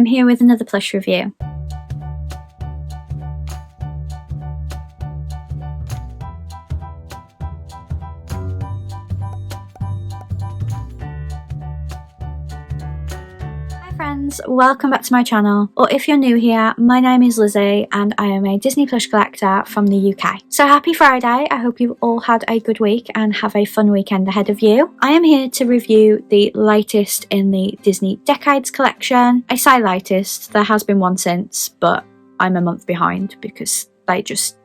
I'm here with another plush review. Friends, welcome back to my channel, or if you're new here, my name is Lizzie and I am a Disney Plush collector from the UK. So happy Friday, I hope you've all had a good week and have a fun weekend ahead of you. I am here to review the latest in the Disney Decades collection. I say latest, there has been one since, but I'm a month behind because they just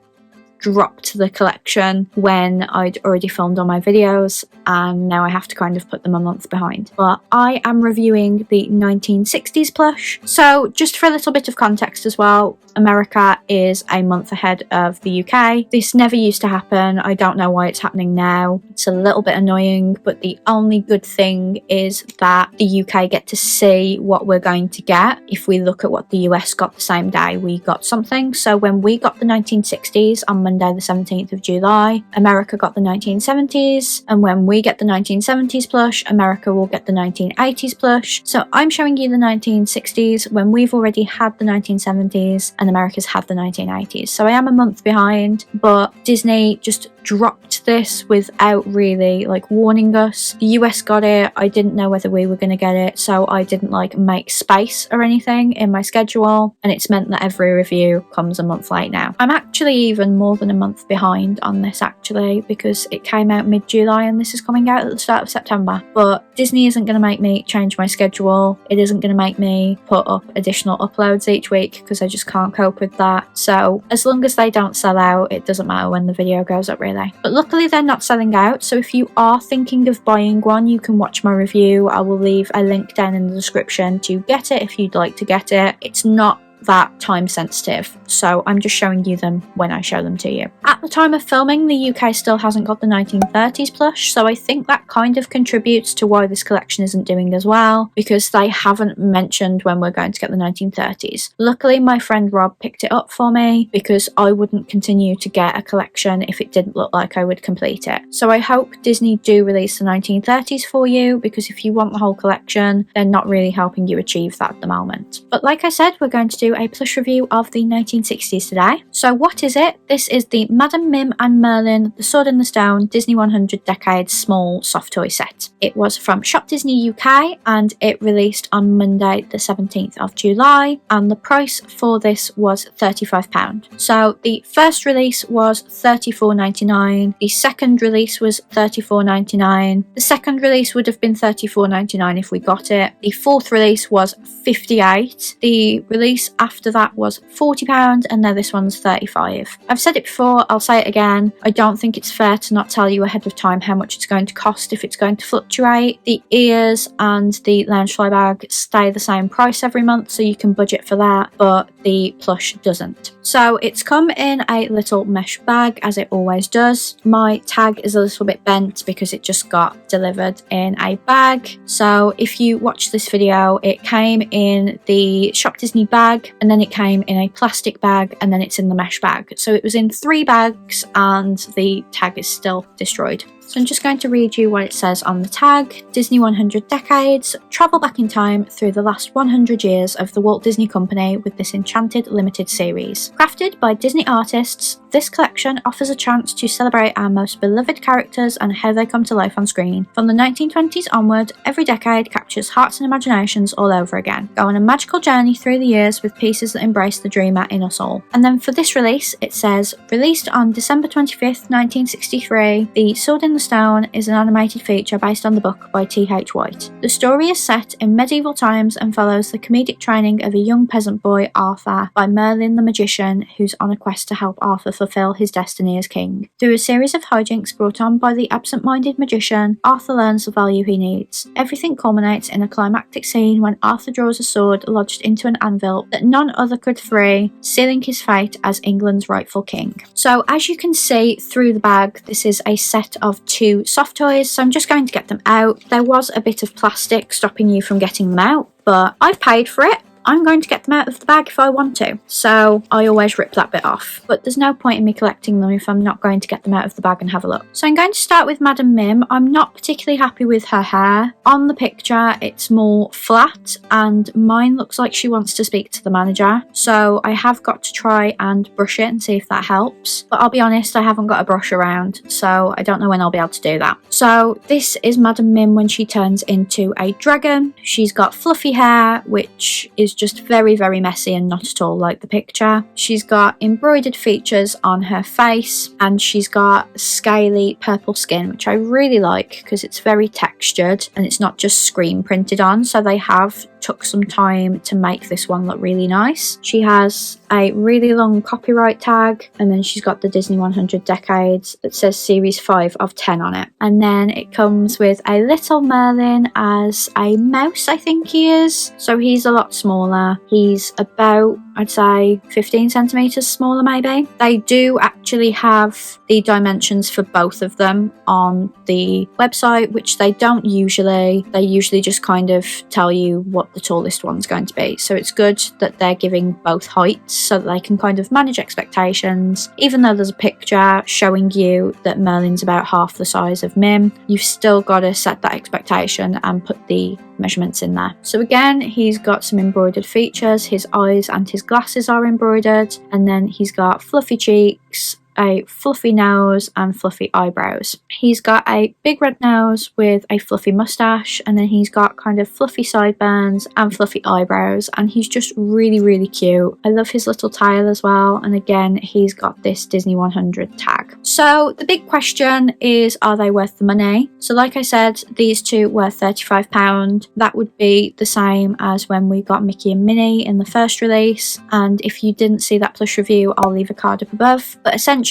dropped the collection when I'd already filmed all my videos and now I have to kind of put them a month behind. But I am reviewing the 1960s plush. So just for a little bit of context as well, America is a month ahead of the UK. This never used to happen. I don't know why it's happening now. It's a little bit annoying, but the only good thing is that the UK get to see what we're going to get. If we look at what the US got the same day we got something. So when we got the 1960s on Monday the 17th of July, America got the 1970s, and when we get the 1970s plush, America will get the 1980s plush. So I'm showing you the 1960s when we've already had the 1970s and America's had the 1980s. So I am a month behind, but Disney just dropped this without really warning us. The US got it. I didn't know whether we were going to get it, so I didn't make space or anything in my schedule, and it's meant that every review comes a month late now. I'm actually even more than a month behind on this actually, because it came out mid-July and this is coming out at the start of September. But Disney isn't going to make me change my schedule. It isn't going to make me put up additional uploads each week because I just can't cope with that. So as long as they don't sell out, it doesn't matter when the video goes up really. But luckily they're not selling out, so if you are thinking of buying one, you can watch my review. I will leave a link down in the description to get it if you'd like to get it. It's not that time sensitive, so I'm just showing you them when I show them to you. At the time of filming, the UK still hasn't got the 1930s plush, so I think that kind of contributes to why this collection isn't doing as well, because they haven't mentioned when we're going to get the 1930s. Luckily my friend Rob picked it up for me because I wouldn't continue to get a collection if it didn't look like I would complete it. So I hope Disney do release the 1930s for you, because if you want the whole collection, they're not really helping you achieve that at the moment. But like I said, we're going to do a plush review of the 1960s today. So what is it? This is the Madame Mim and Merlin, The Sword in the Stone Disney 100 Decades Small Soft Toy Set. It was from Shop Disney UK and it released on Monday the 17th of July, and the price for this was £35. So the first release was $34.99, the second release was $34.99, the second release would have been $34.99 if we got it, the fourth release was $58, the release after that was £40, and now this one's $35. I've said it before, I'll say it again, I don't think it's fair to not tell you ahead of time how much it's going to cost if it's going to fluctuate. The ears and the loungefly bag stay the same price every month, so you can budget for that, but the plush doesn't. So it's come in a little mesh bag, as it always does. My tag is a little bit bent because it just got delivered in a bag. So if you watch this video, it came in the Shop Disney bag, and then it came in a plastic bag, and then it's in the mesh bag. So it was in 3 bags and the tag is still destroyed. So I'm just going to read you what it says on the tag. Disney 100 Decades. Travel back in time through the last 100 years of the Walt Disney Company with this enchanted limited series. Crafted by Disney artists, this collection offers a chance to celebrate our most beloved characters and how they come to life on screen. From the 1920s onward, every decade captures hearts and imaginations all over again. Go on a magical journey through the years with pieces that embrace the dreamer in us all. And then for this release, it says, released on December 25th, 1963, The Sword in the Stone is an animated feature based on the book by T.H. White. The story is set in medieval times and follows the comedic training of a young peasant boy, Arthur, by Merlin the magician, who's on a quest to help Arthur fulfill his destiny as king. Through a series of hijinks brought on by the absent-minded magician, Arthur learns the value he needs. Everything culminates in a climactic scene when Arthur draws a sword lodged into an anvil that none other could free, sealing his fate as England's rightful king. So as you can see through the bag, this is a set of 2 soft toys, so I'm just going to get them out. There was a bit of plastic stopping you from getting them out, but I've paid for it. I'm going to get them out of the bag if I want to. So I always rip that bit off. But there's no point in me collecting them if I'm not going to get them out of the bag and have a look. So I'm going to start with Madam Mim. I'm not particularly happy with her hair. On the picture, it's more flat, and mine looks like she wants to speak to the manager. So I have got to try and brush it and see if that helps. But I'll be honest, I haven't got a brush around, so I don't know when I'll be able to do that. So this is Madam Mim when she turns into a dragon. She's got fluffy hair, which is just very, very messy and not at all like the picture. She's got embroidered features on her face, and she's got scaly purple skin, which I really like because it's very textured and it's not just screen printed on. So they have took some time to make this one look really nice. She has a really long copyright tag, and then she's got the Disney 100 Decades that says series 5 of 10 on it. And then it comes with a little Merlin as a mouse, I think he is. So he's a lot smaller. He's about, I'd say, 15 centimeters smaller maybe. They do actually have the dimensions for both of them on the website, which they don't usually. They usually just kind of tell you what the tallest one's going to be. So it's good that they're giving both heights so that they can kind of manage expectations. Even though there's a picture showing you that Merlin's about half the size of Mim, you've still got to set that expectation and put the measurements in there. So again, he's got some embroidered features. His eyes and his glasses are embroidered, and then he's got fluffy cheeks, a fluffy nose and fluffy eyebrows. He's got a big red nose with a fluffy mustache, and then he's got kind of fluffy sideburns and fluffy eyebrows, and he's just really, really cute. I love his little tail as well, and again, he's got this Disney 100 tag. So the big question is, are they worth the money? So like I said, these two were £35. That would be the same as when we got Mickey and Minnie in the first release, and if you didn't see that plush review, I'll leave a card up above. But essentially,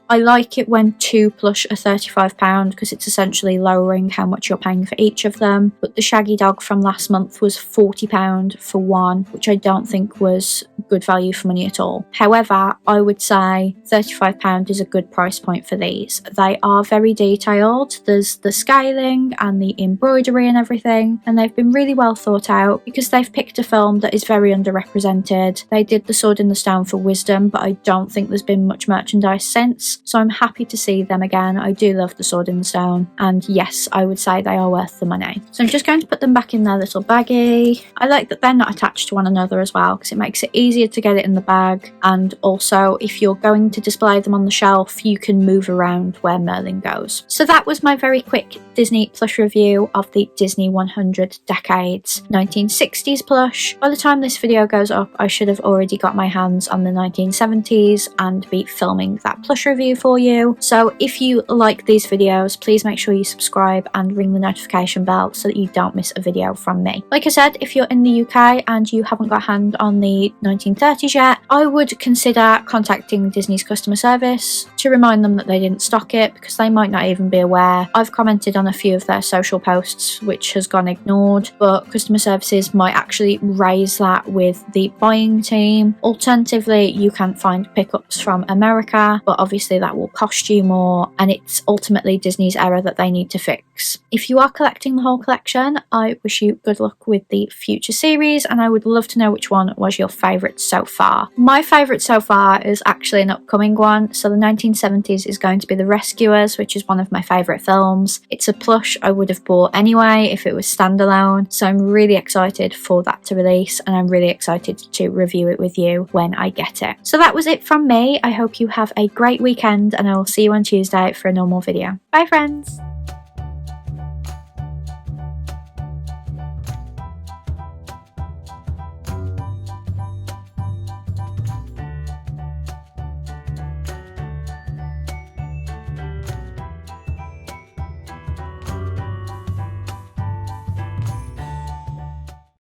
I like it when two plush are £35 because it's essentially lowering how much you're paying for each of them. But the Shaggy Dog from last month was £40 for one, which I don't think was good value for money at all. However, I would say £35 is a good price point for these. They are very detailed. There's the scaling and the embroidery and everything, and they've been really well thought out because they've picked a film that is very underrepresented. They did The Sword in the Stone for Wisdom, but I don't think there's been much merchandise since, so I'm happy to see them again. I do love The Sword in the Stone, and yes, I would say they are worth the money. So I'm just going to put them back in their little baggie. I like that they're not attached to one another as well because it makes it easier to get it in the bag, and also if you're going to display them on the shelf, you can move around where Merlin goes. So that was my very quick Disney plush review of the Disney 100 Decades 1960s plush. By the time this video goes up, I should have already got my hands on the 1970s and be filming that plush review for you. So if you like these videos, please make sure you subscribe and ring the notification bell so that you don't miss a video from me. Like I said, if you're in the UK and you haven't got a hand on the 1930s yet, I would consider contacting Disney's customer service to remind them that they didn't stock it, because they might not even be aware. I've commented on a few of their social posts which has gone ignored, but customer services might actually raise that with the buying team. Alternatively, you can find pickups from America, but obviously that will cost you more, and it's ultimately Disney's error that they need to fix. If you are collecting the whole collection, I wish you good luck with the future series, and I would love to know which one was your favourite so far. My favourite so far is actually an upcoming one. So the 1970s is going to be The Rescuers, which is one of my favourite films. It's a plush I would have bought anyway if it was standalone, so I'm really excited for that to release, and I'm really excited to review it with you when I get it. So that was it from me. I hope you have a great weekend, and I will see you on Tuesday for a normal video. Bye friends!